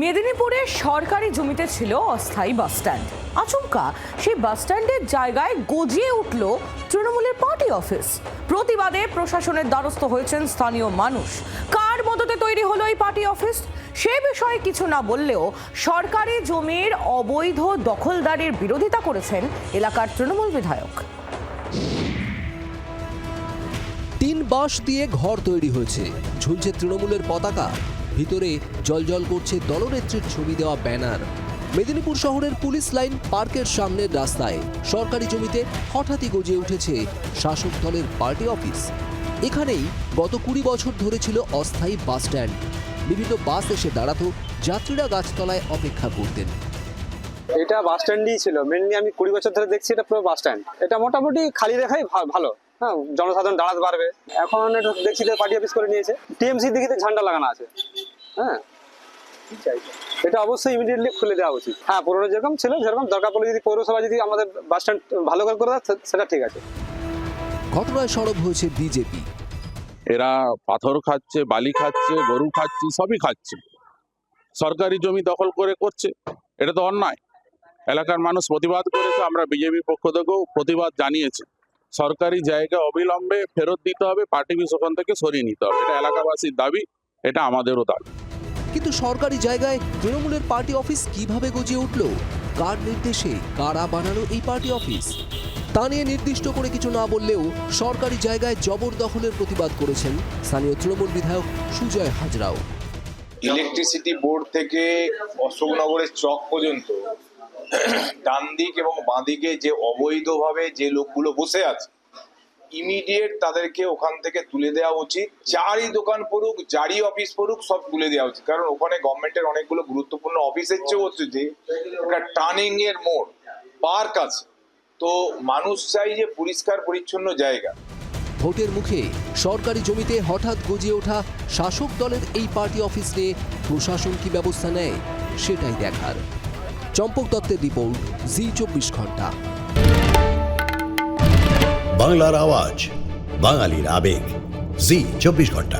মেদিনীপুরে সরকারি জমিতে ছিল অস্থায়ী বাসস্ট্যান্ড। আচমকা সেই বাসস্ট্যান্ডের জায়গায় গজিয়ে উঠল তৃণমূলের পার্টি অফিস। প্রতিবাদে প্রশাসনের দ্বারস্থ হয়েছেন স্থানীয় মানুষ। কার মদতে তৈরি হলো এই পার্টি অফিস সে বিষয়ে কিছু না বললেও সরকারি জমির অবৈধ দখলদারির বিরোধিতা করেছেন এলাকার তৃণমূল বিধায়ক। তিন বাঁশ দিয়ে ঘর তৈরি হয়েছে, ঝুলছে তৃণমূলের পতাকা, ভিতরে জলজল করছে দলনেত্রীর ছবি দেওয়া ব্যানার। মেদিনীপুর শহরের পুলিশ লাইন পার্কের সামনের রাস্তায় সরকারি জমিতে হঠাৎই গজিয়ে উঠেছে শাসক দলের পার্টি অফিস। এখানেই গত 20 বছর ধরে ছিল অস্থায়ী বাস স্ট্যান্ড। বিভিন্ন বাস এসে দাঁড়াতো, যাত্রীরা গাছতলায় অপেক্ষা করতেন। এটা বাস স্ট্যান্ডই ছিল মেনলি। আমি 20 বছর ধরে দেখছি এটা পুরো বাস স্ট্যান্ড। এটা মোটামুটি খালি রেখাই ভালো, হ্যাঁ, জনসাধারণ দাঁড়াতে পারবে। এখন এটা দেখছি পার্টি অফিস করে নিয়েছে। টিএমসি দিকে ঝান্ডা লাগানো আছে, হ্যাঁ। এটা অবশ্যই ইমিডিয়েটলি খুলে দেওয়া উচিত। হ্যাঁ, পুরোনো যেরকম ছিল সেরকম, দরকার পড়লে যদি পৌরসভা যদি আমাদের বাস স্ট্যান্ড ভালো করে দেয় সেটা ঠিক আছে। ঘটনায় সরব হয়েছে বিজেপি। এরা পাথর খাচ্ছে, বালি খাচ্ছে, গরু খাচ্ছে, সবই খাচ্ছে। সরকারি জমি দখল করে করছে, এটা তো অন্যায়। এলাকার মানুষ প্রতিবাদ করেছে, আমরা বিজেপির পক্ষ থেকেও প্রতিবাদ জানিয়েছি। সরকারি জায়গা অবিলম্বে ফেরত দিতে হবে, পার্টি অফিস ওখান থেকে সরিয়ে নিতে হবে। এটা এলাকাবাসীর দাবি, এটা আমাদেরও দাবি। কিন্তু সরকারি জায়গায় তৃণমূলের পার্টি অফিস কিভাবে গজিয়ে উঠল? কার নির্দেশে কারা বানালো এই পার্টি অফিস? তা নিয়ে নির্দিষ্ট করে কিছু না বললেও সরকারি জায়গায় জবরদখলের প্রতিবাদ করেছেন স্থানীয় তৃণমূল বিধায়ক সুজয় হাজরাও। ইলেকট্রিসিটি বোর্ড থেকে অশোকনগরের চক পর্যন্ত ডান দিক এবং বাঁ দিকে যে অবৈধভাবে যে লোকগুলো বসে আছে, ইমিডিয়েট তাদেরকে ওখান থেকে তুলে দেওয়া উচিত। যারই দোকান পড়ুক, যারই অফিস পড়ুক, সব তুলে দেওয়া উচিত। কারণ ওখানে গভর্নমেন্টের অনেকগুলো গুরুত্বপূর্ণ অফিসের চেয়েও হচ্ছে যে একটা টার্নিং এর মোড়, পার্ক আছে। তো মানুষ চাই যে পরিষ্কার পরিচ্ছন্ন জায়গা। ভোটের মুখে সরকারি জমিতে হঠাৎ গজিয়ে ওঠা শাসক দলের এই পার্টি অফিস নিয়ে প্রশাসন কি ব্যবস্থা নেয় সেটাই দেখার। চম্পক দত্তের রিপোর্ট, জি24 ঘন্টা। বাংলার আওয়াজ, বাঙালির আবেগ, জি24 ঘন্টা।